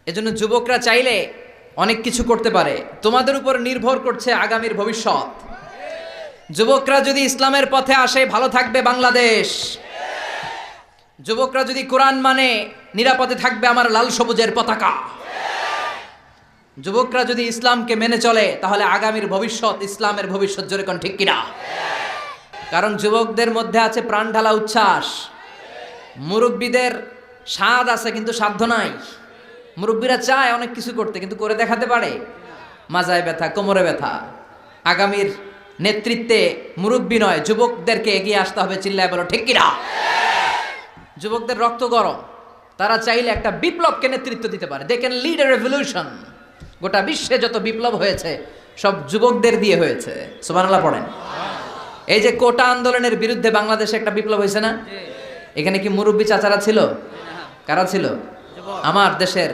এজন্য যুবকরা চাইলে অনেক কিছু করতে পারে। তোমাদের উপর নির্ভর করছে আগামীর ভবিষ্যৎ। যুবকরা যদি ইসলামের পথে আসে ভালো থাকবে বাংলাদেশ। যুবকরা যদি কোরআন মানে নিরাপদে থাকবে আমার লাল সবুজের পতাকা। যুবকরা যদি ইসলামকে মেনে চলে তাহলে আগামীর ভবিষ্যৎ ইসলামের ভবিষ্যৎ, জোরে কোন ঠিক কিনা? কারণ যুবকদের মধ্যে আছে প্রাণ ঢালা উচ্ছ্বাস। মুরব্বীদের স্বাদ আছে কিন্তু সাধ্য নাই। মুরব্বীরা চায় অনেক কিছু করতে কিন্তু করে দেখাতে পারে? মাজায় ব্যথা, কোমরে ব্যথা। আগামীর নেতৃত্বে মুরব্বী নয়, যুবকদেরকে এগিয়ে আসতে হবে। চিল্লায় বলো ঠিক কিনা? যুবকদের রক্ত গরম, তারা চাইলে একটা বিপ্লবকে নেতৃত্ব দিতে পারে। They can lead a revolution. গোটা বিশ্বে যত বিপ্লব হয়েছে সব যুবকদের দিয়ে হয়েছে। সুবহানাল্লাহ পড়েন। এই যে কোটা আন্দোলনের বিরুদ্ধে বাংলাদেশে একটা বিপ্লব হয়েছে না? এখানে কি মুরব্বী চাচারা ছিল? কারা ছিল? আমার দেশের